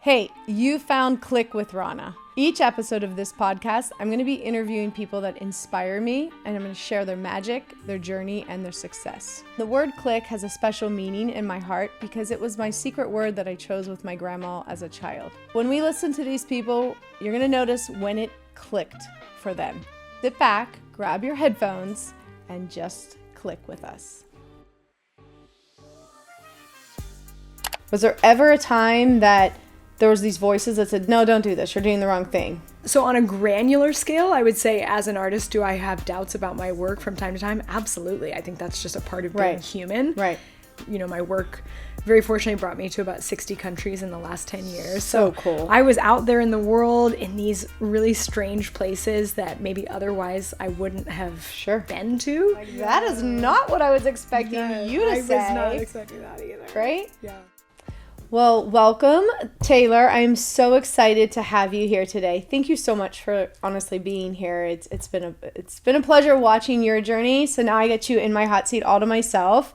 Hey, you found Click with Rona. Each episode of this podcast, I'm going to be interviewing people that inspire me, and I'm going to share their magic, their journey, and their success. The word click has a special meaning in my heart because it was my secret word that I chose with my grandma as a child. When we listen to these people, you're going to notice when it clicked for them. Sit back, grab your headphones, and just click with us. Was there ever a time that there was these voices that said, no, don't do this, you're doing the wrong thing? So on a granular scale, I would say as an artist, do I have doubts about my work from time to time? Absolutely. I think that's just a part of being human. Right. You know, my work very fortunately brought me to about 60 countries in the last 10 years. So cool. I was out there in the world in these really strange places that maybe otherwise I wouldn't have been to. Like, that is not what I was expecting you to say. I was not expecting that either. Right? Yeah. Well, welcome, Taylor. I'm so excited to have you here today. Thank you so much for honestly being here. It's been a pleasure watching your journey. So now I get you in my hot seat all to myself.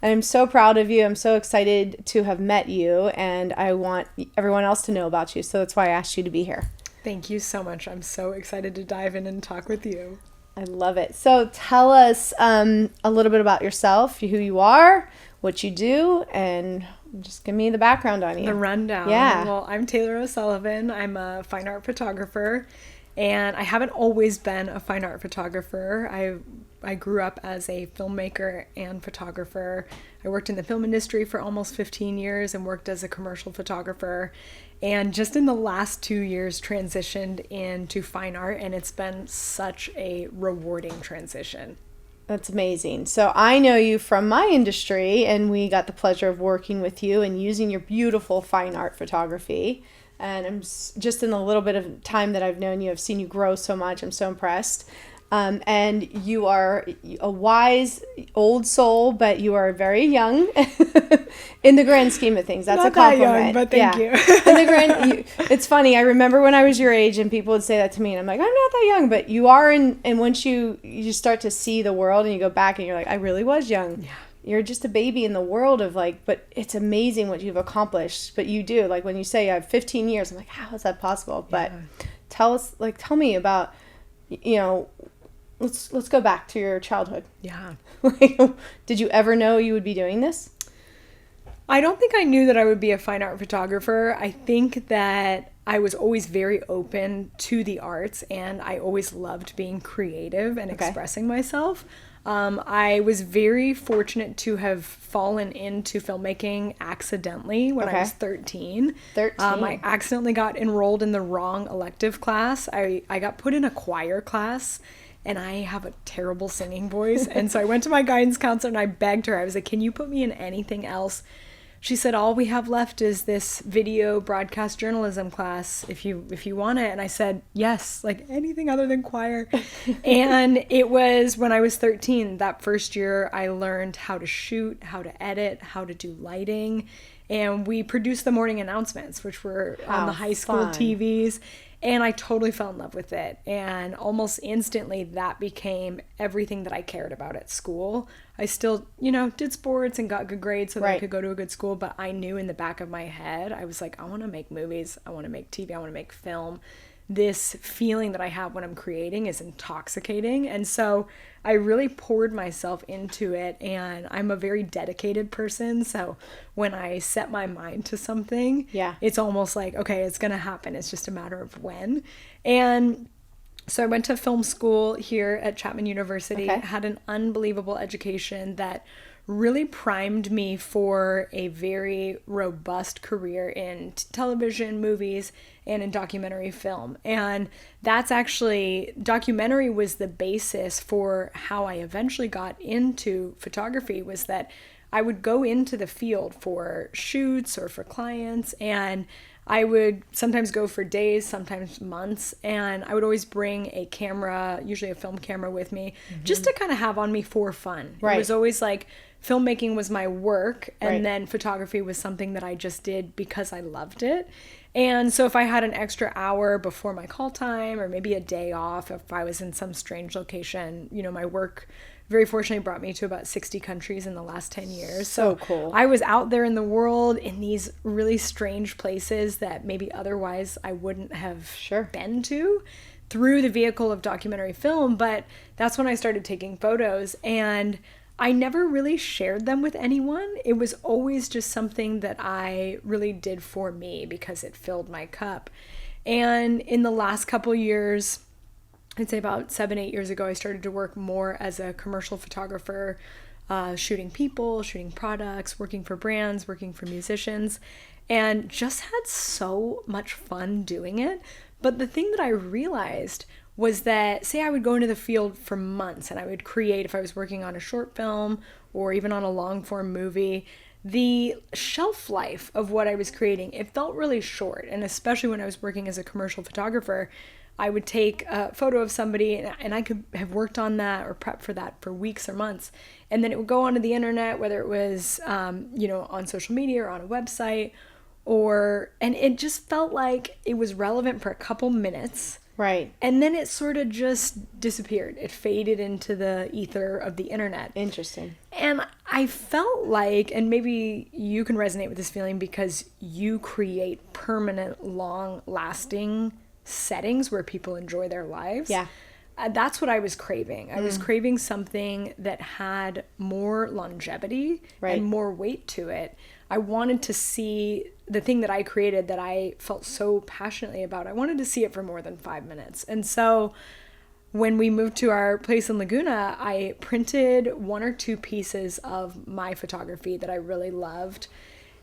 I'm so proud of you. I'm so excited to have met you, and I want everyone else to know about you. So that's why I asked you to be here. Thank you so much. I'm so excited to dive in and talk with you. I love it. So tell us a little bit about yourself, who you are, what you do, and just give me the background on you. The rundown. Yeah. Well, I'm Taylor O'Sullivan. I'm a fine art photographer, and I haven't always been a fine art photographer. I grew up as a filmmaker and photographer. I worked in the film industry for almost 15 years and worked as a commercial photographer. And just in the last 2 years transitioned into fine art, and it's been such a rewarding transition. That's amazing. So I know you from my industry, and we got the pleasure of working with you and using your beautiful fine art photography. And I'm just in the little bit of time that I've known you, I've seen you grow so much. I'm so impressed. And you are a wise old soul, but you are very young in the grand scheme of things. That's Not a compliment. That young, but thank you. In the grand, it's funny. I remember when I was your age, and people would say that to me, and I'm like, I'm not that young, but you are. And once you start to see the world, and you go back, and you're like, I really was young. Yeah. You're just a baby in the world of but it's amazing what you've accomplished. But you do, when you say you have 15 years, I'm like, how is that possible? But tell me about, let's go back to your childhood. Yeah. Did you ever know you would be doing this? I don't think I knew that I would be a fine art photographer. I think that I was always very open to the arts, and I always loved being creative and expressing myself. I was very fortunate to have fallen into filmmaking accidentally when I was 13. I accidentally got enrolled in the wrong elective class. I got put in a choir class, and I have a terrible singing voice. And so I went to my guidance counselor and I begged her. I was like, can you put me in anything else? She said, all we have left is this video broadcast journalism class if you want it. And I said, yes, anything other than choir. And it was when I was 13, that first year, I learned how to shoot, how to edit, how to do lighting. And we produced the morning announcements, which were on the high school TVs. And I totally fell in love with it. And almost instantly, that became everything that I cared about at school. I still, did sports and got good grades so that I could go to a good school. But I knew in the back of my head, I was like, I want to make movies. I want to make TV. I want to make film. This feeling that I have when I'm creating is intoxicating. And so I really poured myself into it, and I'm a very dedicated person. So when I set my mind to something, it's almost like, okay, it's going to happen. It's just a matter of when. And so I went to film school here at Chapman University, had an unbelievable education that really primed me for a very robust career in television, movies, and in documentary film. And that's actually, documentary was the basis for how I eventually got into photography, was that I would go into the field for shoots or for clients, and I would sometimes go for days, sometimes months, and I would always bring a camera, usually a film camera with me, just to kind of have on me for fun. It was always filmmaking was my work, and then photography was something that I just did because I loved it. And so if I had an extra hour before my call time, or maybe a day off, if I was in some strange location, my work very fortunately brought me to about 60 countries in the last 10 years. So cool. I was out there in the world in these really strange places that maybe otherwise I wouldn't have been to through the vehicle of documentary film. But that's when I started taking photos, and I never really shared them with anyone. It was always just something that I really did for me because it filled my cup. And in the last couple years, I'd say about 7-8 years ago, I started to work more as a commercial photographer, shooting people, shooting products, working for brands, working for musicians, and just had so much fun doing it. But the thing that I realized was that, say I would go into the field for months and I would create, if I was working on a short film or even on a long form movie, the shelf life of what I was creating, it felt really short. And especially when I was working as a commercial photographer, I would take a photo of somebody and I could have worked on that or prepped for that for weeks or months. And then it would go onto the internet, whether it was, on social media or on a website, and it just felt like it was relevant for a couple minutes. Right. And then it sort of just disappeared. It faded into the ether of the internet. Interesting. And I felt like, and maybe you can resonate with this feeling because you create permanent, long-lasting settings where people enjoy their lives. Yeah. That's what I was craving. I was craving something that had more longevity and more weight to it. I wanted to see the thing that I created that I felt so passionately about. I wanted to see it for more than 5 minutes. And so when we moved to our place in Laguna, I printed 1 or 2 pieces of my photography that I really loved.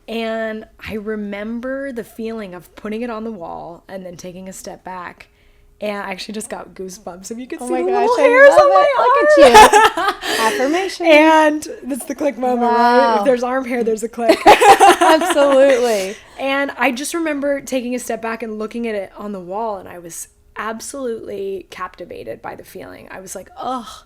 And I remember the feeling of putting it on the wall and then taking a step back. And I actually just got goosebumps. If you could see the little hairs on my arm. Look at you. Affirmation. And that's the click moment, right? If there's arm hair, there's a click. Absolutely. And I just remember taking a step back and looking at it on the wall, and I was absolutely captivated by the feeling. I was like, oh,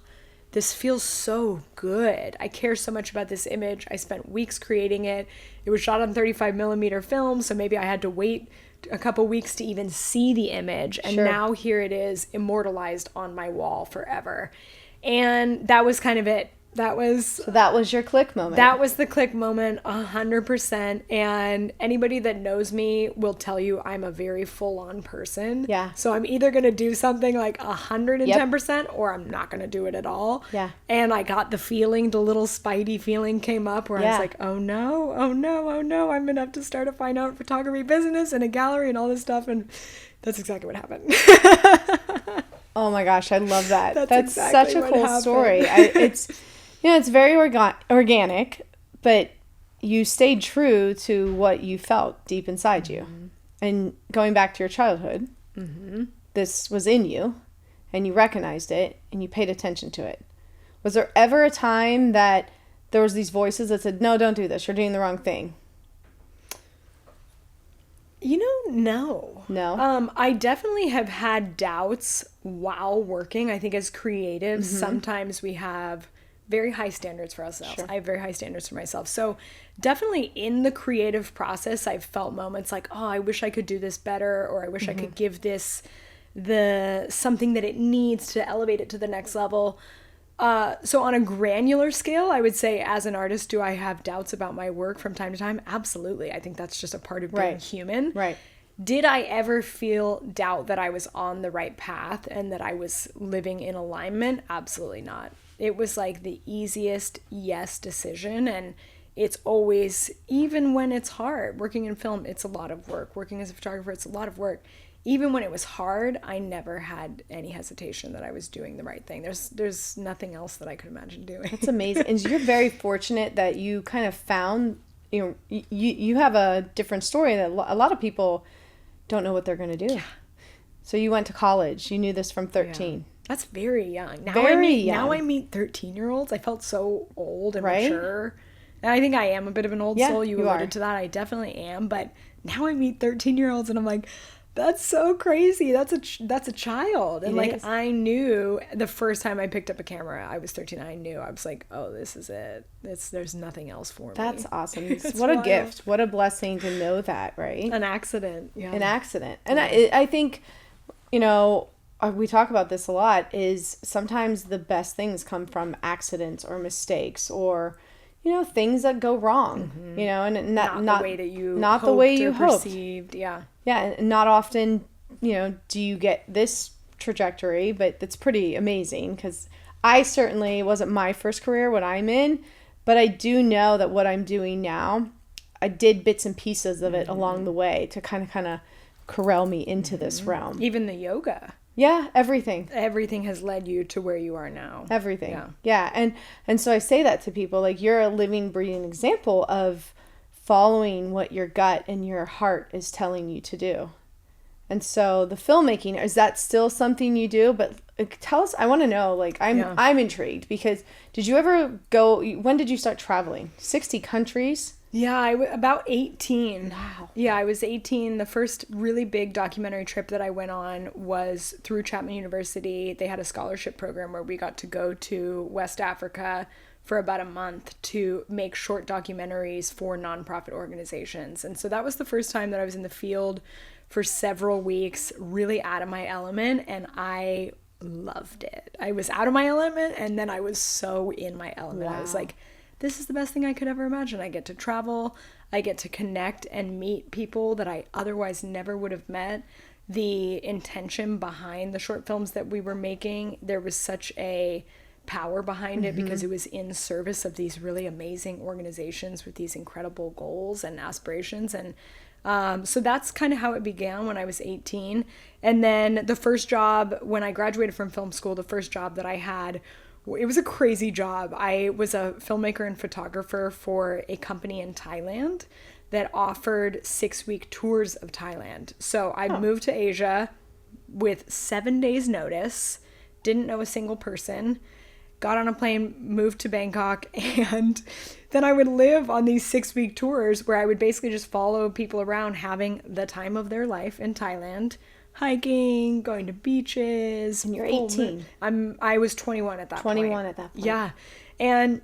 this feels so good. I care so much about this image. I spent weeks creating it. It was shot on 35 millimeter film, so maybe I had to wait a couple weeks to even see the image. And now here it is, immortalized on my wall forever. And that was kind of it. So that was your click moment. That was the click moment, 100%. And anybody that knows me will tell you I'm a very full-on person. Yeah. So I'm either going to do something like 110% or I'm not going to do it at all. Yeah. And I got the feeling, the little spidey feeling came up where I was like, oh no, I'm going to have to start a fine art photography business and a gallery and all this stuff. And that's exactly what happened. Oh my gosh, I love that. That's exactly such a cool story. It's very organic, but you stayed true to what you felt deep inside you. And going back to your childhood, this was in you, and you recognized it, and you paid attention to it. Was there ever a time that there was these voices that said, no, don't do this, you're doing the wrong thing? No. No? I definitely have had doubts while working. I think as creatives, sometimes we have very high standards for ourselves. Sure. I have very high standards for myself. So definitely in the creative process, I've felt moments like, oh, I wish I could do this better, or I wish I could give this something that it needs to elevate it to the next level. So on a granular scale, I would say as an artist, do I have doubts about my work from time to time? Absolutely. I think that's just a part of being human. Right. Did I ever feel doubt that I was on the right path and that I was living in alignment? Absolutely not. It was like the easiest yes decision. And it's always, even when it's hard, working in film, it's a lot of work. Working as a photographer, it's a lot of work. Even when it was hard, I never had any hesitation that I was doing the right thing. There's nothing else that I could imagine doing. That's amazing. And you're very fortunate that you kind of found, you have a different story that a lot of people don't know what they're going to do. Yeah. So you went to college. You knew this from 13. Yeah. That's very young. Now I meet 13-year-olds. I felt so old and mature. And I think I am a bit of an old soul. You alluded to that. I definitely am. But now I meet 13-year-olds and I'm like, that's so crazy. That's a child. And I knew the first time I picked up a camera, I was 13. I knew. I was like, oh, this is it. There's nothing else for me. That's awesome. What a gift. What a blessing to know that, right? An accident. Yeah. An accident. And I think, we talk about this a lot, is sometimes the best things come from accidents or mistakes or, things that go wrong, and not the way that you not the way you hoped. Perceived. Yeah. Yeah. And not often, do you get this trajectory, but that's pretty amazing, because I certainly wasn't my first career what I'm in, but I do know that what I'm doing now, I did bits and pieces of it along the way to kind of corral me into this realm. Even the yoga. Yeah, everything. Everything has led you to where you are now. Everything. Yeah. And so I say that to people, like, you're a living, breathing example of following what your gut and your heart is telling you to do. And so the filmmaking, is that still something you do? But tell us, I want to know, like, I'm intrigued, because did you ever go, when did you start traveling? 60 countries? Yeah, about 18. Wow. Yeah, I was 18. The first really big documentary trip that I went on was through Chapman University. They had a scholarship program where we got to go to West Africa for about a month to make short documentaries for nonprofit organizations. And so that was the first time that I was in the field for several weeks, really out of my element, and I loved it. I was out of my element, and then I was so in my element. Wow. I was like, this is the best thing I could ever imagine. I get to travel, I get to connect and meet people that I otherwise never would have met. The intention behind the short films that we were making, there was such a power behind it because it was in service of these really amazing organizations with these incredible goals and aspirations. And so that's kind of how it began when I was 18. And then the first job, when I graduated from film school, the first job that I had, it was a crazy job. I was a filmmaker and photographer for a company in Thailand that offered 6-week tours of Thailand. So I moved to Asia with 7 days notice, didn't know a single person, got on a plane, moved to Bangkok, and then I would live on these 6-week tours where I would basically just follow people around having the time of their life in Thailand, hiking, going to beaches. And you're 18. I was 21 at that point. 21 at that point. Yeah. And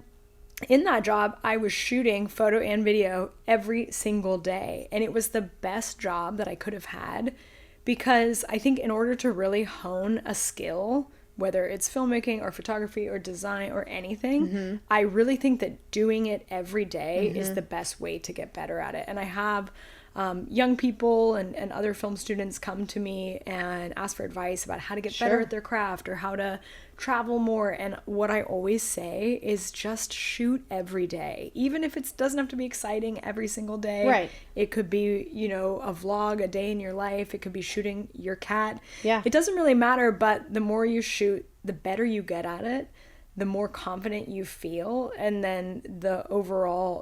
in that job, I was shooting photo and video every single day. And it was the best job that I could have had, because I think in order to really hone a skill, whether it's filmmaking or photography or design or anything, I really think that doing it every day is the best way to get better at it. And I have young people and other film students come to me and ask for advice about how to get better at their craft or how to travel more. And what I always say is just shoot every day. Even if it doesn't have to be exciting every single day. Right. It could be, a vlog, a day in your life. It could be shooting your cat. Yeah. It doesn't really matter, but the more you shoot, the better you get at it, the more confident you feel, and then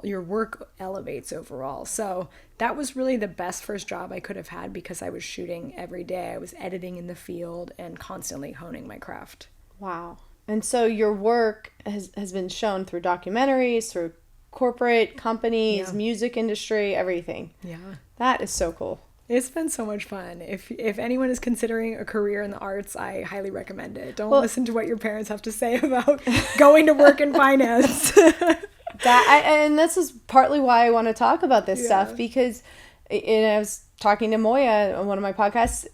your work elevates overall. So that was really the best first job I could have had, because I was shooting every day. I was editing in the field and constantly honing my craft. Wow. And so your work has been shown through documentaries, through corporate companies, music industry, everything. Yeah. That is so cool. It's been so much fun. If anyone is considering a career in the arts, I highly recommend it. Don't listen to what your parents have to say about going to work in finance. And this is partly why I want to talk about this stuff, because I was talking to Moya on one of my podcasts.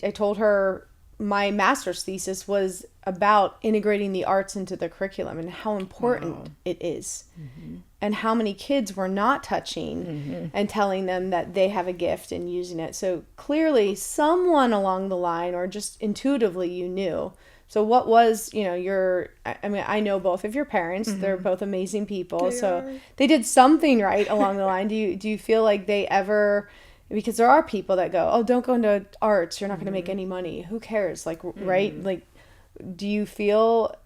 I told her my master's thesis was about integrating the arts into the curriculum and how important it is, and how many kids were not touching and telling them that they have a gift and using it. So clearly someone along the line, or just intuitively, you knew. So what was, I know both of your parents, they're both amazing people. They did something right along the line. Do you feel like they ever, because there are people that go, oh, don't go into arts, you're not going to make any money. Who cares? Like, right? Like, do you feel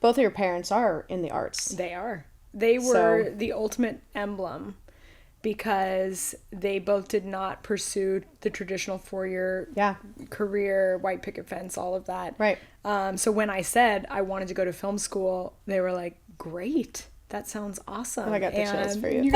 both of your parents are in the arts? They are. They were the ultimate emblem, because they both did not pursue the traditional 4-year career, white picket fence, all of that. Right. So when I said I wanted to go to film school, they were like, great. That sounds awesome. And I got the chills for you.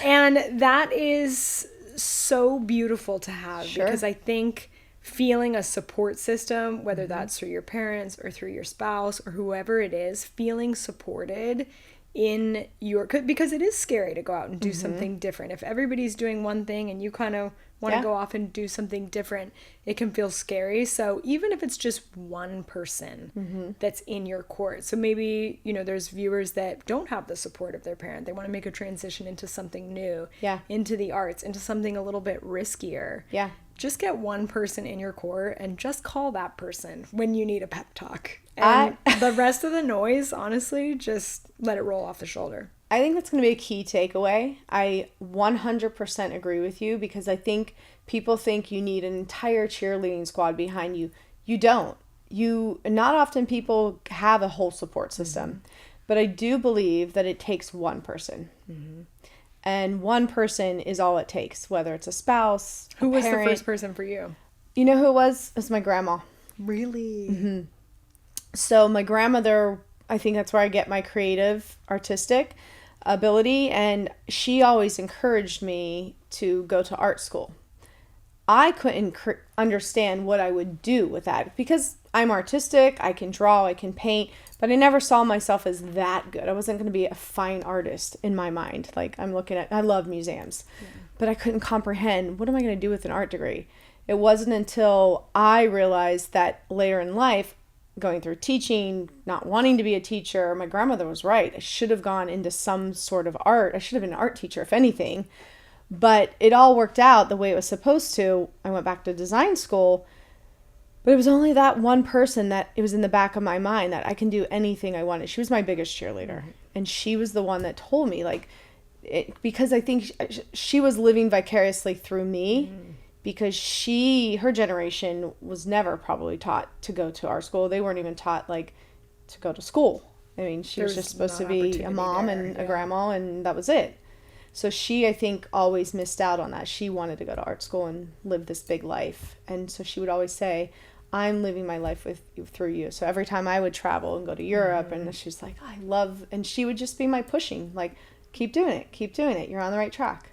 And that is so beautiful to have, because I think feeling a support system, whether that's through your parents or through your spouse or whoever it is, feeling supported because it is scary to go out and do something different. If everybody's doing one thing and you kind of want to go off and do something different, it can feel scary. So even if it's just one person that's in your court, so maybe, you know, there's viewers that don't have the support of their parent. They want to make a transition into something new, into the arts, into something a little bit riskier. Yeah. Just get one person in your court and just call that person when you need a pep talk. And the rest of the noise, honestly, just let it roll off the shoulder. I think that's going to be a key takeaway. I 100% agree with you, because I think people think you need an entire cheerleading squad behind you. You don't. Not often people have a whole support system, but I do believe that it takes one person. And one person is all it takes, whether it's a spouse, Who was parent. the first person for you? You know who it was? It was my grandma. Really? So my grandmother, I think that's where I get my creative, artistic ability, and she always encouraged me to go to art school. I couldn't understand what I would do with that, because I'm artistic, I can draw, I can paint, but I never saw myself as that good. I wasn't going to be a fine artist in my mind. Like, I love museums, but I couldn't comprehend, what am I going to do with an art degree? It wasn't until I realized that later in life, going through teaching, not wanting to be a teacher, my grandmother was right. I should have gone into some sort of art. I should have been an art teacher, if anything. But it all worked out the way it was supposed to. I went back to design school, but it was only that one person that it was in the back of my mind that I can do anything I wanted. She was my biggest cheerleader. And she was the one that told me, like, because I think she was living vicariously through me. Because her generation was never probably taught to go to art school. They weren't even taught, like, to go to school. I mean, she was just supposed to be a mom and a grandma, and that was it. So she, I think, always missed out on that. She wanted to go to art school and live this big life. And so she would always say, I'm living my life through you. So every time I would travel and go to Europe, and she's like, and she would just be my pushing, like, keep doing it. You're on the right track.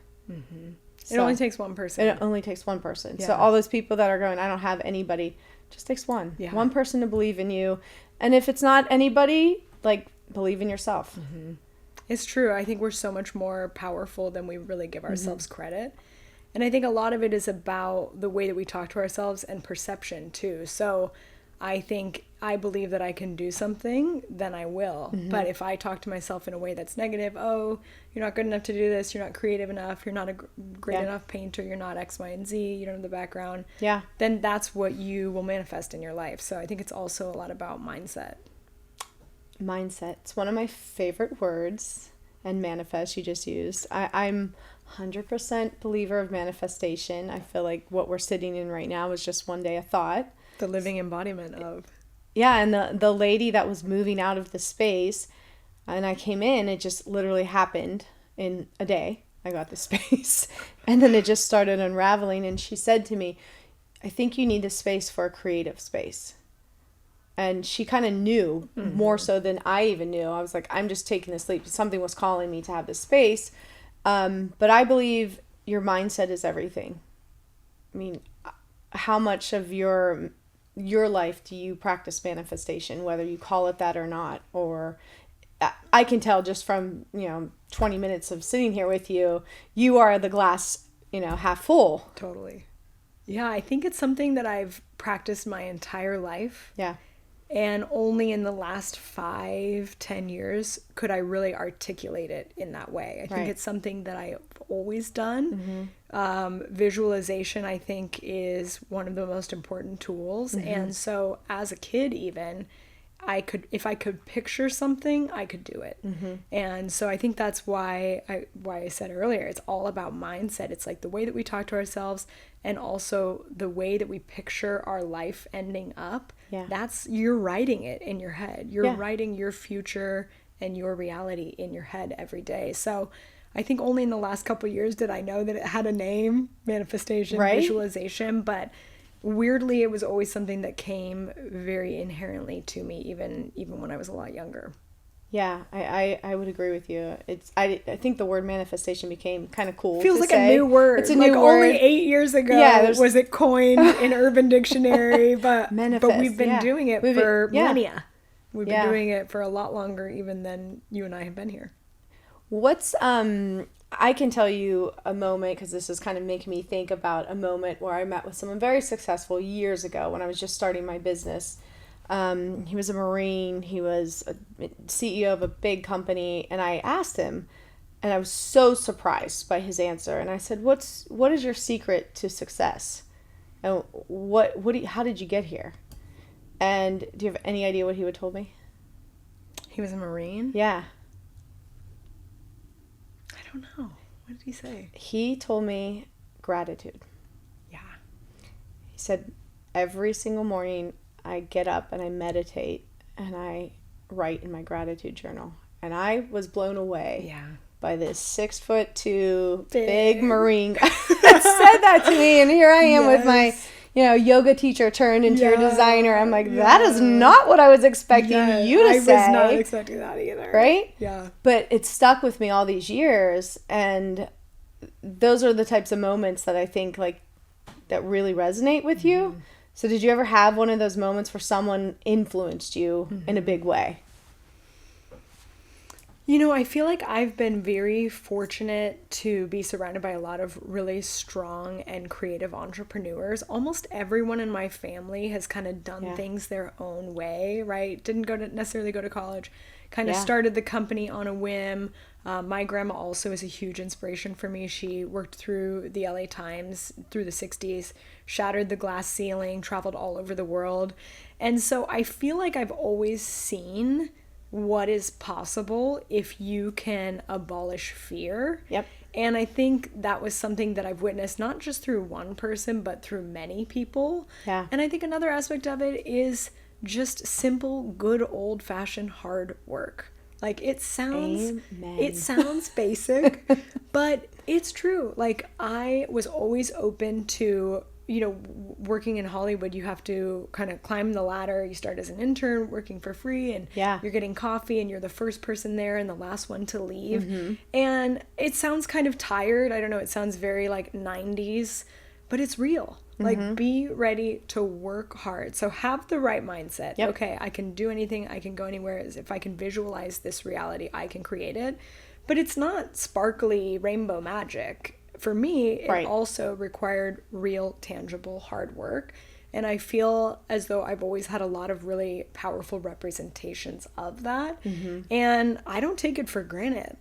It only takes one person. It only takes one person. Yeah. So all those people that are going, I don't have anybody, just takes one. Yeah. One person to believe in you. And if it's not anybody, like, believe in yourself. It's true. I think we're so much more powerful than we really give ourselves credit. And I think a lot of it is about the way that we talk to ourselves and perception too. So I believe that I can do something, then I will. But if I talk to myself in a way that's negative, oh, you're not good enough to do this, you're not creative enough, you're not a great enough painter, you're not X, Y, and Z, you don't have the background, then that's what you will manifest in your life. So I think it's also a lot about mindset. Mindset. It's one of my favorite words, and manifest you just used. I'm 100% believer of manifestation. I feel like what we're sitting in right now is just one day a thought. The living embodiment of. Yeah, and the lady that was moving out of the space, and I came in, it just literally happened in a day. I got the space. And then it just started unraveling, and she said to me, I think you need a space for a creative space. And she kind of knew more so than I even knew. I was like, I'm just taking this leap. Something was calling me to have this space. But I believe your mindset is everything. I mean, how much of your life do you practice manifestation, whether you call it that or not? Or I can tell just from, 20 minutes of sitting here with you, you are the glass, half full. Totally. Yeah, I think it's something that I've practiced my entire life. Yeah. And only in the last 5-10 years could I really articulate it in that way. I think it's something that I've always done. Visualization, I think, is one of the most important tools. And so as a kid even, if I could picture something, I could do it. And so I think that's why I said earlier, it's all about mindset. It's like the way that we talk to ourselves, and also the way that we picture our life ending up. You're writing it in your head. You're writing your future and your reality in your head every day. So I think only in the last couple of years did I know that it had a name, manifestation, visualization, but weirdly it was always something that came very inherently to me, even when I was a lot younger. Yeah, I would agree with you. I think the word manifestation became kind of cool. Feels like a new word. It's a new word. Only 8 years ago was it coined in Urban Dictionary, but we've been doing it for millennia. We've been doing it for a lot longer even than you and I have been here. What's I can tell you a moment, because this is kind of making me think about a moment where I met with someone very successful years ago when I was just starting my business. He was a Marine. He was a CEO of a big company. And I asked him, and I was so surprised by his answer. And I said, what is your secret to success? And how did you get here? And do you have any idea what he would told me? He was a Marine? Yeah. I don't know. What did he say? He told me gratitude. Yeah. He said, every single morning I get up and I meditate and I write in my gratitude journal. And I was blown away by this 6'2" big Marine guy that said that to me. And here I am with my, yoga teacher turned into a designer. I'm like, that is not what I was expecting you to say. I was not expecting that either. Right? Yeah. But it stuck with me all these years. And those are the types of moments that I think that really resonate with you. So did you ever have one of those moments where someone influenced you in a big way? I feel like I've been very fortunate to be surrounded by a lot of really strong and creative entrepreneurs. Almost everyone in my family has kind of done things their own way, right? Didn't necessarily go to college, kind of started the company on a whim. My grandma also is a huge inspiration for me. She worked through the LA Times through the 60s, shattered the glass ceiling, traveled all over the world. And so I feel like I've always seen what is possible if you can abolish fear. Yep. And I think that was something that I've witnessed not just through one person, but through many people. Yeah. And I think another aspect of it is just simple, good old-fashioned hard work. It sounds basic, but it's true. I was always open to, working in Hollywood, you have to kind of climb the ladder. You start as an intern working for free and you're getting coffee and you're the first person there and the last one to leave. And it sounds kind of tired. I don't know. It sounds very 90s, but it's real. Be ready to work hard. So have the right mindset. Yep. Okay, I can do anything. I can go anywhere. If I can visualize this reality, I can create it. But it's not sparkly rainbow magic. For me, it also required real, tangible, hard work. And I feel as though I've always had a lot of really powerful representations of that. And I don't take it for granted.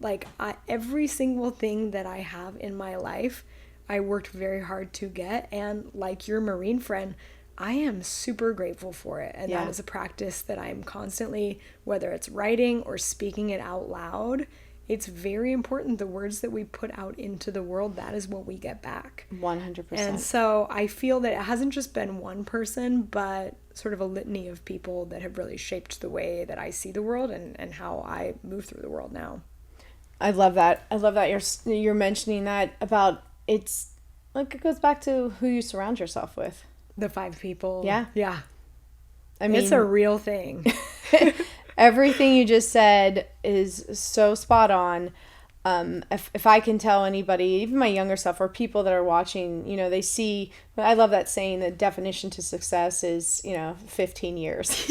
Every single thing that I have in my life, I worked very hard to get. And like your Marine friend, I am super grateful for it. And that is a practice that I'm constantly, whether it's writing or speaking it out loud, it's very important. The words that we put out into the world, that is what we get back. 100%. And so I feel that it hasn't just been one person, but sort of a litany of people that have really shaped the way that I see the world and how I move through the world now. I love that. I love that you're mentioning that about it goes back to who you surround yourself with. The 5 people. Yeah. Yeah. I mean, it's a real thing. Everything you just said is so spot on. If I can tell anybody, even my younger self or people that are watching, they see, I love that saying, the definition to success is, 15 years.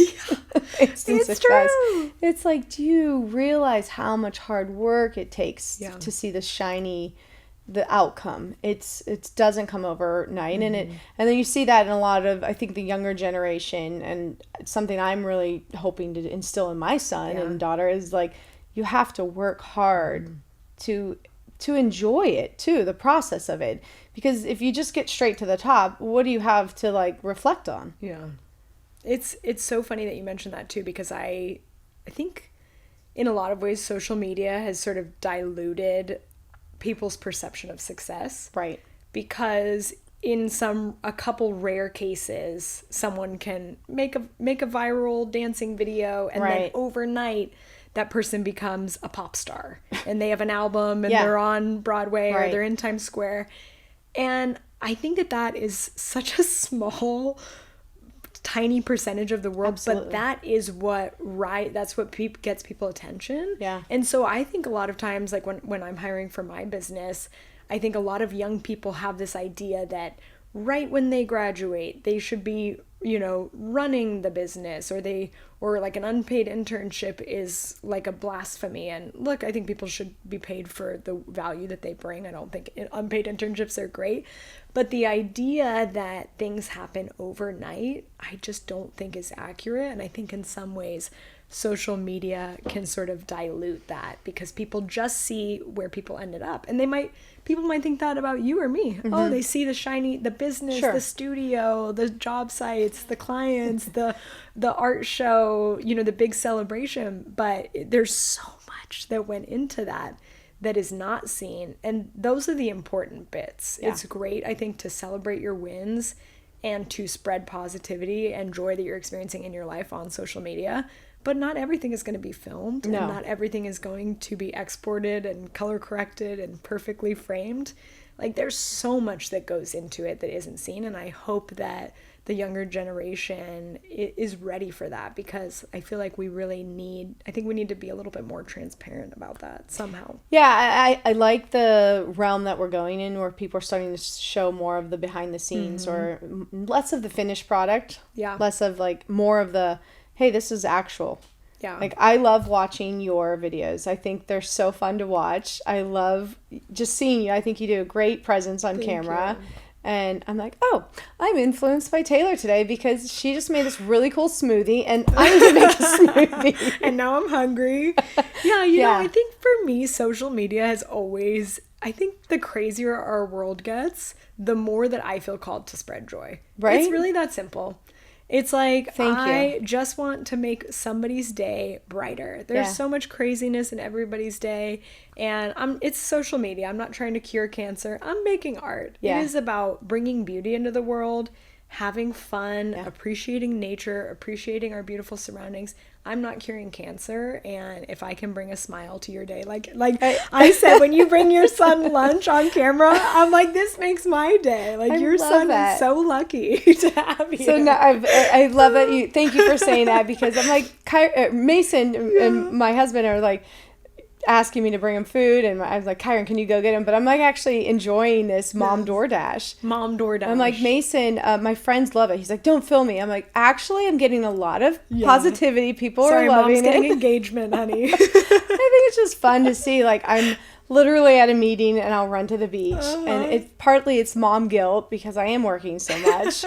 It's success. True. It's do you realize how much hard work it takes to see the outcome? It doesn't come overnight. And then you see that in a lot of, I think, the younger generation, and it's something I'm really hoping to instill in my son and daughter is you have to work hard to enjoy it too, the process of it, because if you just get straight to the top, what do you have to reflect on? It's so funny that you mentioned that too, because I think in a lot of ways social media has sort of diluted people's perception of success. Right. Because in a couple rare cases, someone can make a viral dancing video and then overnight that person becomes a pop star and they have an album and they're on Broadway or they're in Times Square. And I think that is such a small, tiny percentage of the world. Absolutely. But that is that's what gets people attention. Yeah. And so I think a lot of times, when I'm hiring for my business, I think a lot of young people have this idea that right when they graduate, they should be running the business, or like an unpaid internship is like a blasphemy. And look, I think people should be paid for the value that they bring. I don't think unpaid internships are great, but the idea that things happen overnight, I just don't think is accurate. And I think in some ways social media can sort of dilute that, because people just see where people ended up, and people might think that about you or me. Oh, they see the business, the studio, the job sites, the clients, the art show, the big celebration, but there's so much that went into that is not seen, and those are the important bits. It's great, I think, to celebrate your wins and to spread positivity and joy that you're experiencing in your life on social media. But not everything is going to be filmed, and not everything is going to be exported and color corrected and perfectly framed. Like, there's so much that goes into it that isn't seen, and I hope that the younger generation is ready for that, because I feel like we need to be a little bit more transparent about that somehow. Yeah, I like the realm that we're going in, where people are starting to show more of the behind the scenes, or less of the finished product, less of like more of the, hey, this is actual. Yeah. Like, I love watching your videos. I think they're so fun to watch. I love just seeing you. I think you do a great presence on camera. You. And I'm like, oh, I'm influenced by Taylor today because she just made this really cool smoothie, and I'm going to make a smoothie. And now I'm hungry. Yeah, I think for me, social media has always, I think the crazier our world gets, the more that I feel called to spread joy. Right? It's really that simple. It's like, I just want to make somebody's day brighter. There's so much craziness in everybody's day, and it's social media. I'm not trying to cure cancer. I'm making art. It is about bringing beauty into the world, having fun, appreciating nature, appreciating our beautiful surroundings. I'm not curing cancer, and if I can bring a smile to your day, like I said, when you bring your son lunch on camera, I'm like, this makes my day. Like, your son is so lucky to have you. So now I love that thank you for saying that, because I'm like, Mason and my husband are like asking me to bring him food, and I was like, Kyron, can you go get him? But I'm like actually enjoying this Mom DoorDash. I'm like, Mason, my friends love it. He's like, don't film me. I'm like, actually, I'm getting a lot of positivity. People are loving Mom's getting engagement, honey. I think it's just fun to see. Like, I'm literally at a meeting and I'll run to the beach, and it's mom guilt because I am working so much.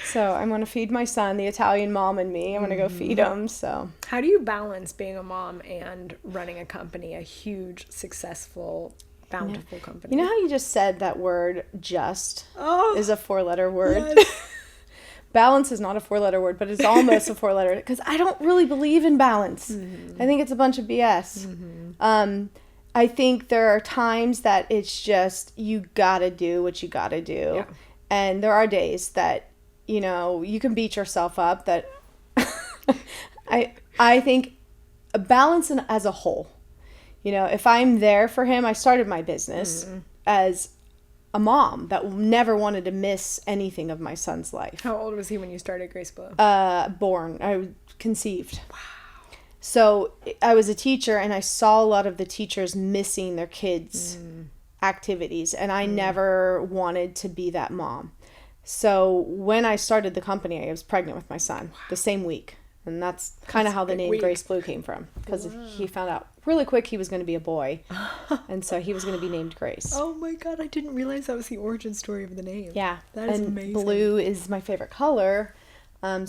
So I'm going to feed my son, the Italian mom, and me. I'm going to go feed him. So how do you balance being a mom and running a company, a huge, successful, bountiful company? You know how you just said that word just is a 4-letter word? Yes. Balance is not a 4-letter word, but it's almost a 4-letter, because I don't really believe in balance. I think it's a bunch of BS. I think there are times that it's just, you got to do what you got to do. Yeah. And there are days that, you can beat yourself up. That I think a balance as a whole. If I'm there for him, I started my business as a mom that never wanted to miss anything of my son's life. How old was he when you started Grace Blue? Born. I was conceived. Wow. So I was a teacher, and I saw a lot of the teachers missing their kids' activities, and I never wanted to be that mom. So when I started the company, I was pregnant with my son the same week. And that's kind of how the name Grace Blue came from, because he found out really quick he was going to be a boy. And so he was going to be named Grace. Oh my God, I didn't realize that was the origin story of the name. Yeah. That is amazing. Blue is my favorite color. And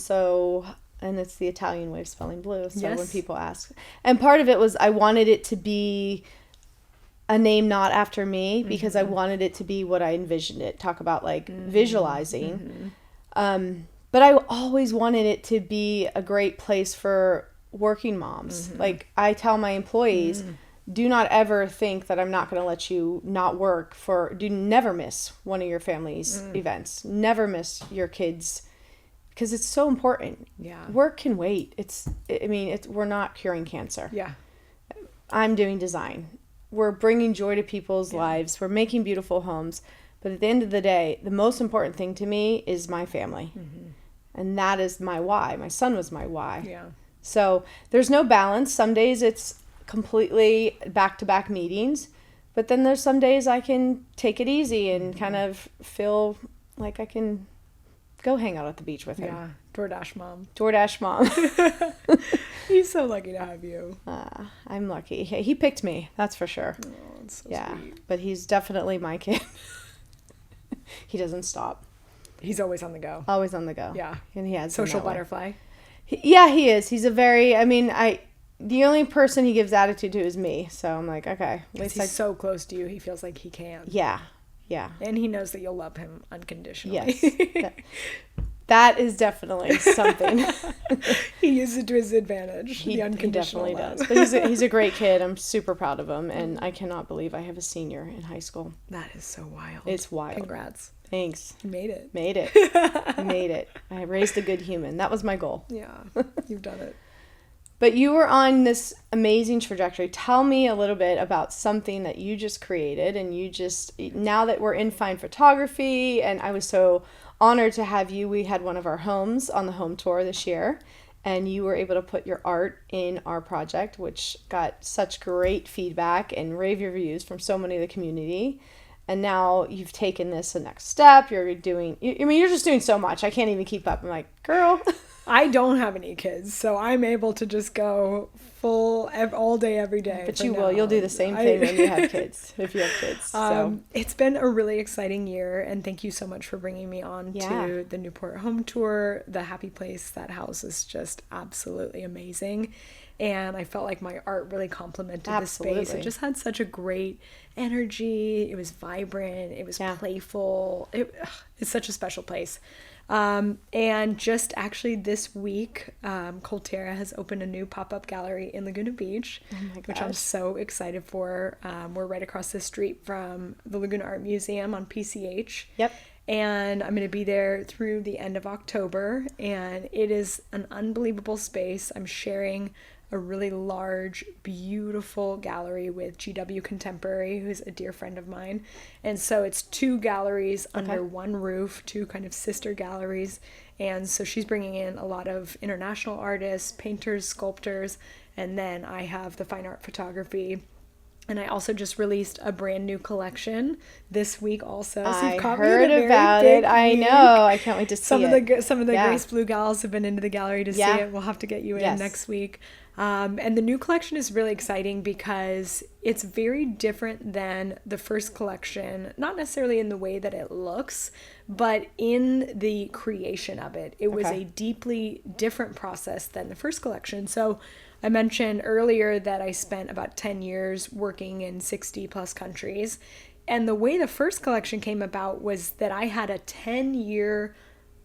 it's the Italian way of spelling blue. So when people ask. And part of it was I wanted it to be a name not after me, because I wanted it to be what I envisioned it. Talk about like visualizing. But I always wanted it to be a great place for working moms. Like, I tell my employees, do not ever think that I'm not going to let you not work never miss one of your family's events. Never miss your kids, because it's so important. Yeah. Work can wait. We're not curing cancer. Yeah. I'm doing design. We're bringing joy to people's lives. We're making beautiful homes. But at the end of the day, the most important thing to me is my family. And that is my why. My son was my why. Yeah. So there's no balance. Some days it's completely back-to-back meetings. But then there's some days I can take it easy and kind of feel like I can Go hang out at the beach with him. Yeah. DoorDash mom. DoorDash mom. He's so lucky to have you. I'm lucky. He picked me, that's for sure. Oh, it's so sweet. But he's definitely my kid. He doesn't stop. He's always on the go. Always on the go. Yeah. And he has social butterfly. He is. He's a very, the only person he gives attitude to is me. So I'm like, okay. At least he's so close to you, he feels like he can. Yeah. And he knows that you'll love him unconditionally. Yes. That is definitely something. He uses it to his advantage. He definitely does. But he's a great kid. I'm super proud of him. And I cannot believe I have a senior in high school. That is so wild. It's wild. Congrats. Thanks. You made it. Made it. I raised a good human. That was my goal. Yeah, you've done it. But you were on this amazing trajectory. Tell me a little bit about something that you just created, and now that we're in fine photography, and I was so honored to have you. We had one of our homes on the home tour this year, and you were able to put your art in our project, which got such great feedback and rave reviews from so many of the community. And now you've taken this the next step. You're just doing so much. I can't even keep up. I'm like, girl. I don't have any kids, so I'm able to just go full all day, every day. But you will. You'll do the same thing when you have kids, if you have kids. So. It's been a really exciting year, and thank you so much for bringing me on to the Newport home tour. The Happy Place, that house is just absolutely amazing. And I felt like my art really complemented the space. It just had such a great energy. It was vibrant. It was playful. It's such a special place. And just actually this week, Colterra has opened a new pop-up gallery in Laguna Beach, which I'm so excited for. We're right across the street from the Laguna Art Museum on PCH. Yep. And I'm going to be there through the end of October, and it is an unbelievable space. I'm sharing a really large, beautiful gallery with GW Contemporary, who's a dear friend of mine. And so it's 2 galleries under one roof, 2 kind of sister galleries. And so she's bringing in a lot of international artists, painters, sculptors, and then I have the fine art photography. And I also just released a brand new collection this week also. So I heard about it. I know. I can't wait to see it. Some of the Grace Blue gals have been into the gallery to see it. We'll have to get you in next week. And the new collection is really exciting because it's very different than the first collection, not necessarily in the way that it looks, but in the creation of it. It was a deeply different process than the first collection. So I mentioned earlier that I spent about 10 years working in 60 plus countries. And the way the first collection came about was that I had a 10-year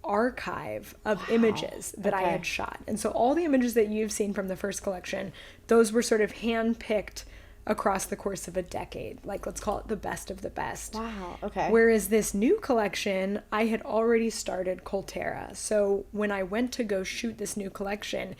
archive of images that I had shot. And so all the images that you've seen from the first collection, those were sort of hand-picked across the course of a decade. Like, let's call it the best of the best. Wow, okay. Whereas this new collection, I had already started Colterra. So when I went to go shoot this new collection,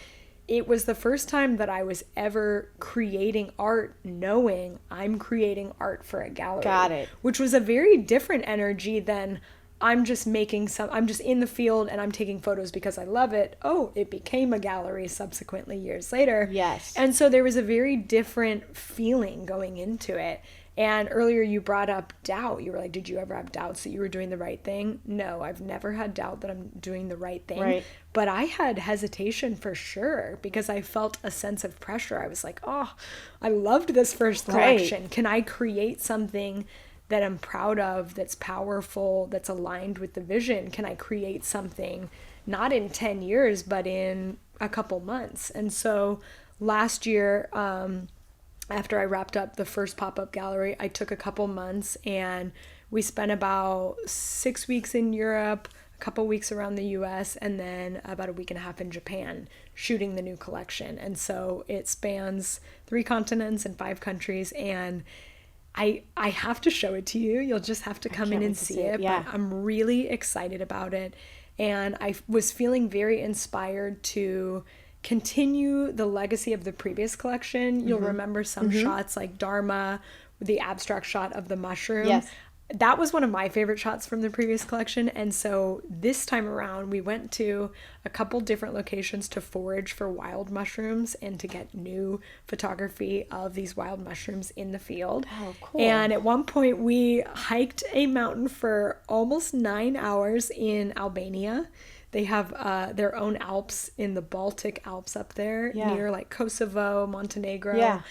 it was the first time that I was ever creating art knowing I'm creating art for a gallery. Got it. Which was a very different energy than I'm just in the field and I'm taking photos because I love it. Oh, it became a gallery subsequently years later. Yes. And so there was a very different feeling going into it. And earlier you brought up doubt. You were like, did you ever have doubts that you were doing the right thing? No, I've never had doubt that I'm doing the right thing. Right. But I had hesitation for sure because I felt a sense of pressure. I was like, oh, I loved this first collection. Can I create something that I'm proud of, that's powerful, that's aligned with the vision? Can I create something not in 10 years, but in a couple months? And so last year, after I wrapped up the first pop-up gallery, I took a couple months and we spent about 6 weeks in Europe, a couple weeks around the US, and then about a week and a half in Japan shooting the new collection. And so it spans 3 continents and 5 countries, and I have to show it to you. You'll just have to come in and see it. Yeah. But I'm really excited about it. And I was feeling very inspired to continue the legacy of the previous collection. You'll remember some shots like Dharma, the abstract shot of the mushroom. Yes. that was one of my favorite shots from the previous collection. And so this time around, we went to a couple different locations to forage for wild mushrooms and to get new photography of these wild mushrooms in the field. Oh, cool. And at one point, we hiked a mountain for almost 9 hours in Albania. They have their own Alps in the Baltic Alps up there near like Kosovo, Montenegro. Yeah.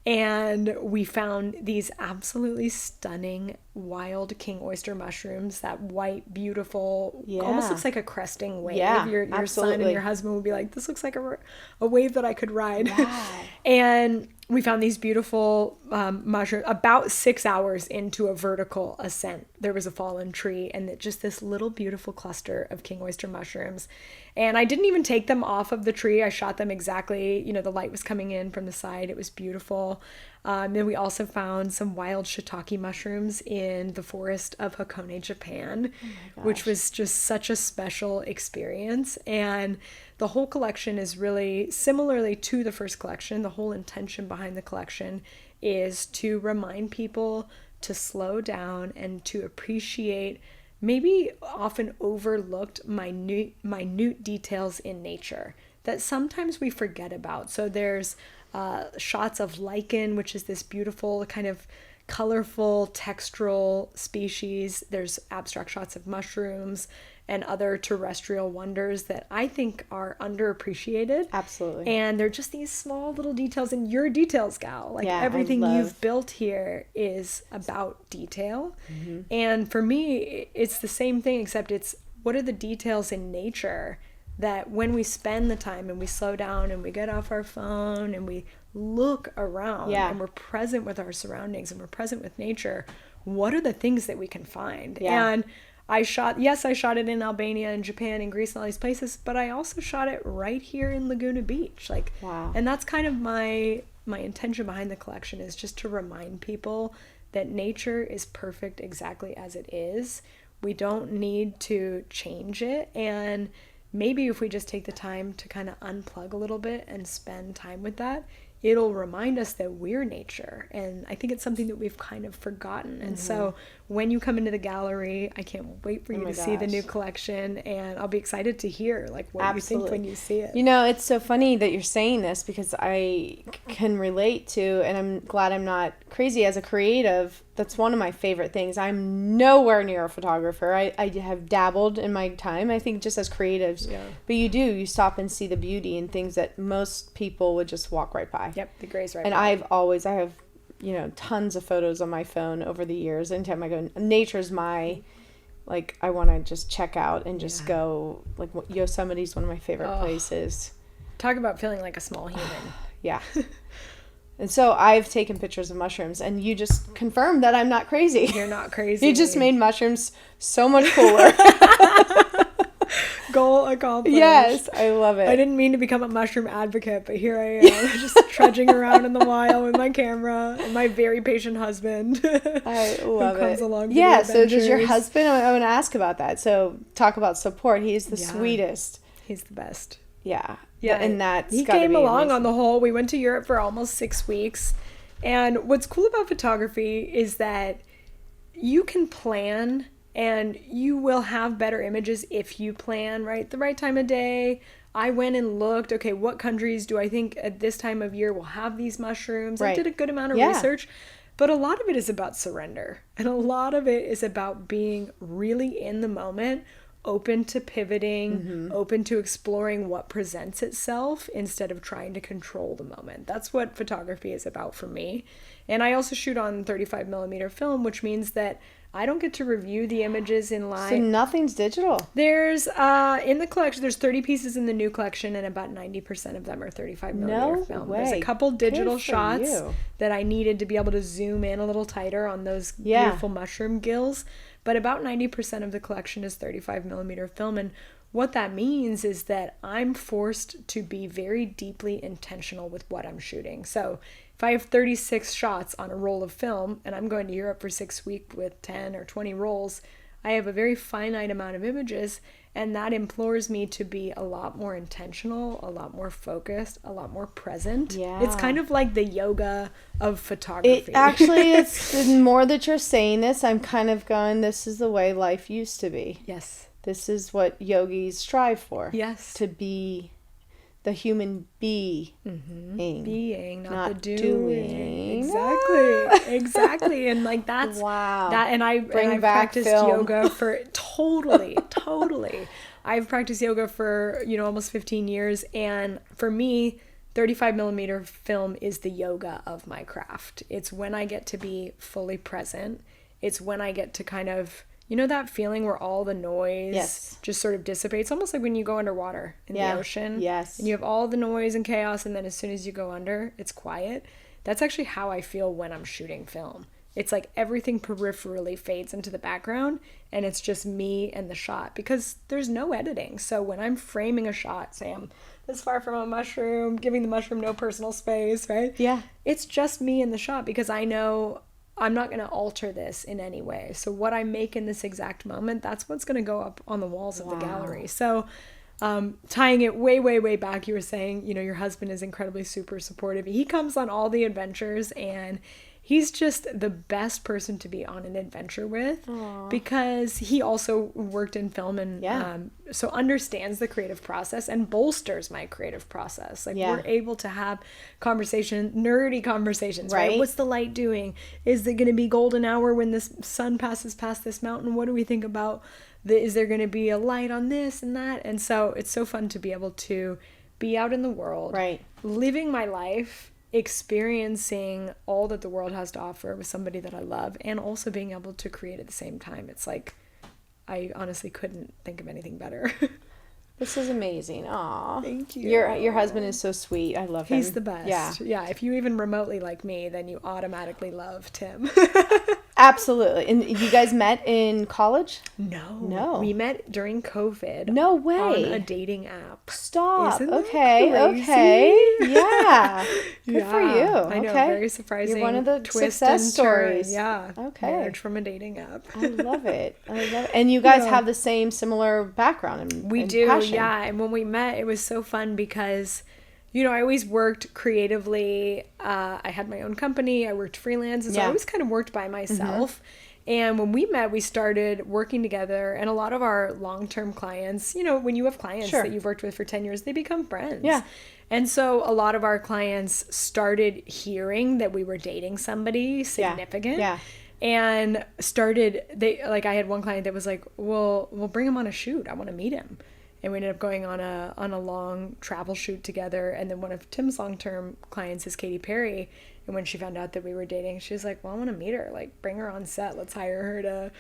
And we found these absolutely stunning wild king oyster mushrooms, that white, beautiful, almost looks like a cresting wave. Yeah, your son and your husband would be like, this looks like a wave that I could ride. Wow. And we found these beautiful mushrooms about 6 hours into a vertical ascent. There was a fallen tree and just this little beautiful cluster of king oyster mushrooms. And I didn't even take them off of the tree. I shot them exactly, the light was coming in from the side. It was beautiful. Then we also found some wild shiitake mushrooms in the forest of Hakone, Japan, which was just such a special experience. And the whole collection is really similarly to the first collection. The whole intention behind the collection is to remind people to slow down and to appreciate maybe often overlooked minute details in nature that sometimes we forget about. So there's shots of lichen, which is this beautiful kind of colorful textural species. There's abstract shots of mushrooms and other terrestrial wonders that I think are underappreciated. Absolutely. And they're just these small little details, and you're a details gal. Like everything you've built here is about detail. Mm-hmm. And for me, it's the same thing, except it's what are the details in nature that when we spend the time and we slow down and we get off our phone and we look around and we're present with our surroundings and we're present with nature, what are the things that we can find? Yeah. And I shot it in Albania and Japan and Greece and all these places, but I also shot it right here in Laguna Beach. And that's kind of my intention behind the collection, is just to remind people that nature is perfect exactly as it is. We don't need to change it. And maybe if we just take the time to kind of unplug a little bit and spend time with that, it'll remind us that we're nature. And I think it's something that we've kind of forgotten. And so when you come into the gallery, I can't wait for you to see the new collection, and I'll be excited to hear what you think when you see it. It's so funny that you're saying this, because I can relate to, and I'm glad I'm not crazy as a creative. That's one of my favorite things. I'm nowhere near a photographer. I have dabbled in my time, I think, just as creatives. Yeah. But you stop and see the beauty in things that most people would just walk right by. Yep, the graze right and by. I have tons of photos on my phone over the years. Anytime I go, nature's my, I want to just check out and just go, Yosemite's one of my favorite places. Talk about feeling like a small human. Yeah. And so I've taken pictures of mushrooms, and you just confirmed that I'm not crazy. You're not crazy. You just made mushrooms so much cooler. Goal accomplished. Yes, I love it. I didn't mean to become a mushroom advocate, but here I am, just trudging around in the wild with my camera and my very patient husband. I love who comes along to Yeah, the so does your adventures. husband, I want to ask about that. So talk about support. He's the sweetest. He's the best. Yeah. Yeah. And that's he gotta came be along amazing. on the whole. We went to Europe for almost 6 weeks. And what's cool about photography is that you can plan, and you will have better images if you plan, right? The right time of day. I went and looked, okay, what countries do I think at this time of year will have these mushrooms? Right. I did a good amount of research. But a lot of it is about surrender. And a lot of it is about being really in the moment, open to pivoting, open to exploring what presents itself instead of trying to control the moment. That's what photography is about for me. And I also shoot on 35 millimeter film, which means that I don't get to review the images in live. So nothing's digital. There's, in the collection, there's 30 pieces in the new collection, and about 90% of them are 35 millimeter film. Way. There's a couple digital Good for shots you. that I needed to be able to zoom in a little tighter on those beautiful mushroom gills. But about 90% of the collection is 35 millimeter film. And what that means is that I'm forced to be very deeply intentional with what I'm shooting. So if I have 36 shots on a roll of film and I'm going to Europe for 6 weeks with 10 or 20 rolls, I have a very finite amount of images, and that implores me to be a lot more intentional, a lot more focused, a lot more present. Yeah. It's kind of like the yoga of photography. It's the more that you're saying this, I'm kind of going, this is the way life used to be. Yes. This is what yogis strive for. Yes. To be the human being. Being, not the doing. Exactly. And like that's wow. That, and I've practiced yoga for totally. I've practiced yoga for, almost 15 years. And for me, 35 millimeter film is the yoga of my craft. It's when I get to be fully present. It's when I get to kind of, that feeling where all the noise just sort of dissipates, almost like when you go underwater in the ocean. Yes. And you have all the noise and chaos, and then as soon as you go under, it's quiet. That's actually how I feel when I'm shooting film. It's like everything peripherally fades into the background, and it's just me and the shot, because there's no editing. So when I'm framing a shot, say I'm this far from a mushroom, giving the mushroom no personal space, right? Yeah. It's just me and the shot, because I know I'm not going to alter this in any way. So what I make in this exact moment, that's what's going to go up on the walls of the gallery. So tying it way, way, way back, you were saying, your husband is incredibly super supportive. He comes on all the adventures, and he's just the best person to be on an adventure with. Aww. Because he also worked in film and so understands the creative process and bolsters my creative process. Like we're able to have nerdy conversations, right? What's the light doing? Is it going to be golden hour when the sun passes past this mountain? What do we think about? Is there going to be a light on this and that? And so it's so fun to be able to be out in the world, living my life, experiencing all that the world has to offer with somebody that I love, and also being able to create at the same time. It's like, I honestly couldn't think of anything better. This is amazing. Aw. Thank you. Your husband is so sweet. I love him. He's the best. Yeah. If you even remotely like me, then you automatically love Tim. Absolutely. And you guys met in college? No. We met during COVID. No way. On a dating app. Stop. Isn't that okay. Yeah. Good for you. I know. Very surprising. You're one of the twist success stories. Yeah. Okay. Marriage from a dating app. I love it. And you guys have the same similar background and do. Passion. Yeah. And when we met, it was so fun because I always worked creatively. I had my own company. I worked freelance. And so I always kind of worked by myself. And when we met, we started working together. And a lot of our long-term clients, when you have clients that you've worked with for 10 years, they become friends. Yeah. And so a lot of our clients started hearing that we were dating somebody significant. Yeah. And I had one client that was like, well, we'll bring him on a shoot. I want to meet him. And we ended up going on a long travel shoot together. And then one of Tim's long-term clients is Katy Perry. And when she found out that we were dating, she was like, well, I want to meet her. Like, bring her on set. Let's hire her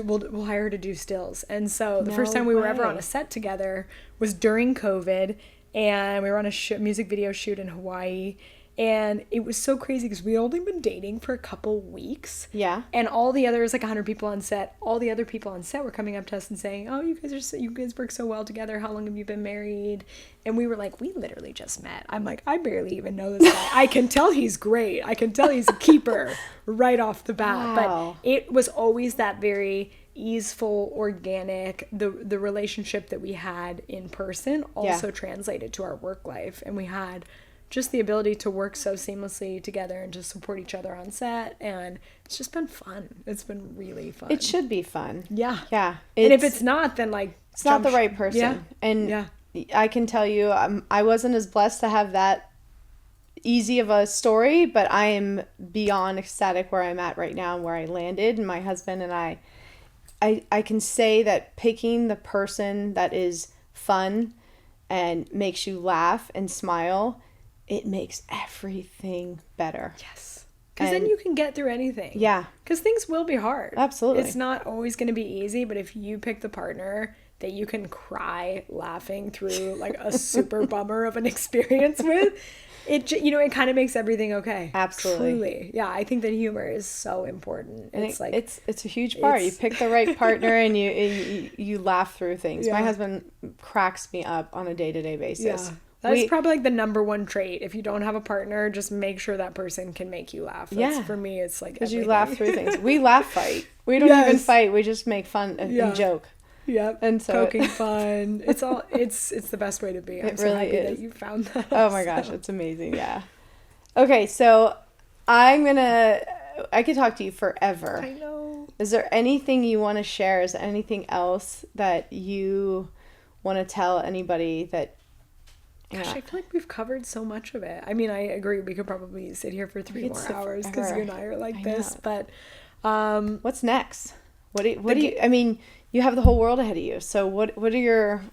we'll hire her to do stills. And so the first time we were ever on a set together was during COVID. And we were on a music video shoot in Hawaii. And it was so crazy because we had only been dating for a couple weeks. Yeah. And all the others, like 100 people on set, all the other people on set were coming up to us and saying, oh, you guys work so well together. How long have you been married? And we were like, we literally just met. I'm like, I barely even know this guy. I can tell he's great. I can tell he's a keeper right off the bat. Wow. But it was always that very easeful, organic, the relationship that we had in person also translated to our work life. And we had just the ability to work so seamlessly together and just support each other on set. And it's just been fun. It's been really fun. It should be fun. Yeah. Yeah. And if it's not, then it's not the right person. Yeah. And I can tell you, I wasn't as blessed to have that easy of a story, but I am beyond ecstatic where I'm at right now and where I landed. And my husband and I can say that picking the person that is fun and makes you laugh and smile, it makes everything better. Yes. Because then you can get through anything. Yeah. Because things will be hard. Absolutely. It's not always going to be easy, but if you pick the partner that you can cry laughing through like a super bummer of an experience with, it kind of makes everything okay. Absolutely. Truly. Yeah, I think that humor is so important. It's it's a huge part. You pick the right partner and you laugh through things. Yeah. My husband cracks me up on a day-to-day basis. Yeah. That's probably like the number one trait. If you don't have a partner, just make sure that person can make you laugh. For me, it's like because you laugh through things. We laugh fight. We don't even fight. We just make fun and joke. Yep. And so poking fun. It's the best way to be. I'm so happy that you found that. Oh my gosh, it's amazing. Yeah. Okay, so I could talk to you forever. I know. Is there anything you want to share? Is there anything else that you want to tell anybody that... Gosh, I feel like we've covered so much of it. I mean, I agree. We could probably sit here for 3 more hours because you and I are like this. But what's next? What do you? I mean, you have the whole world ahead of you. So what are your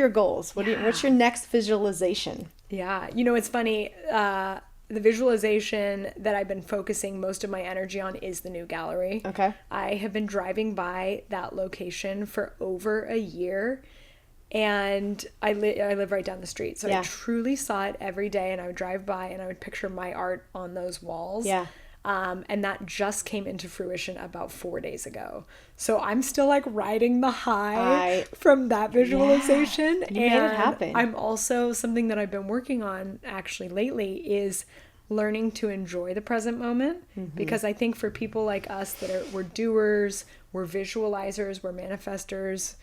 goals? What's your next visualization? Yeah, it's funny. The visualization that I've been focusing most of my energy on is the new gallery. Okay. I have been driving by that location for over a year. And I live right down the street. So I truly saw it every day, and I would drive by and I would picture my art on those walls. Yeah. And that just came into fruition about 4 days ago. So I'm still like riding the high from that visualization. You made it happen. I'm also, something that I've been working on actually lately is learning to enjoy the present moment. Mm-hmm. Because I think for people like us we're doers, we're visualizers, we're manifestors,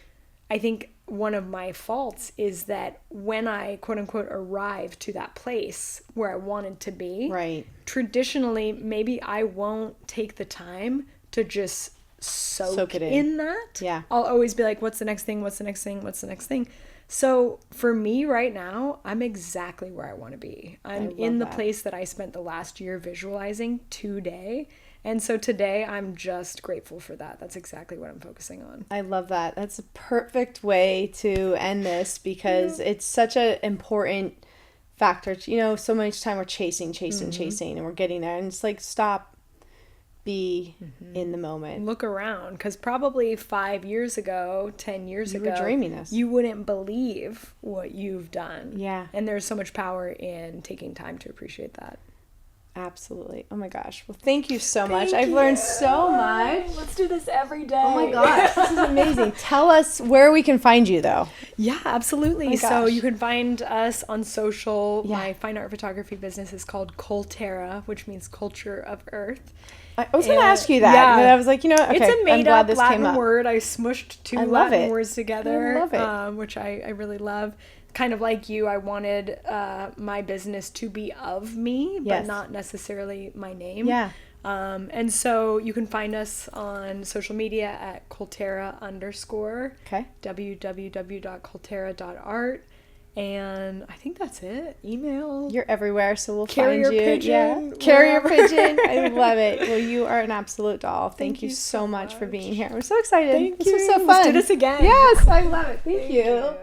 I think one of my faults is that when I quote unquote arrive to that place where I wanted to be, traditionally, maybe I won't take the time to just soak it in that. Yeah. I'll always be like, what's the next thing? What's the next thing? What's the next thing? So for me right now, I'm exactly where I want to be. I'm in the place that I spent the last year visualizing today. And so today, I'm just grateful for that. That's exactly what I'm focusing on. I love that. That's a perfect way to end this because it's such an important factor. So much time we're chasing, and we're getting there. And it's like, stop, be in the moment. Look around, because probably 5 years ago, 10 years ago, you were dreaming this. You wouldn't believe what you've done. Yeah. And there's so much power in taking time to appreciate that. Absolutely. Oh my gosh. Well, thank you so much. I've learned so much. Let's do this every day. Oh my gosh. This is amazing. Tell us where we can find you though. Yeah, absolutely. So you can find us on social. Yeah. My fine art photography business is called Colterra, which means culture of earth. I was going to ask you that, but I was like, okay, it's a made-up Latin word. I smushed two Latin words together, I love it. Which I really love. Kind of like you, I wanted my business to be of me, but not necessarily my name. Yeah. And so you can find us on social media at Colterra_. Okay. www.colterra.art. And I think that's it. Email. You're everywhere, so we'll find you. Pigeon, Carrier Pigeon. I love it. Well, you are an absolute doll. Thank you so much for being here. I'm so excited. Thank you. This was so fun. Let's do this again. Yes, I love it. Thank you.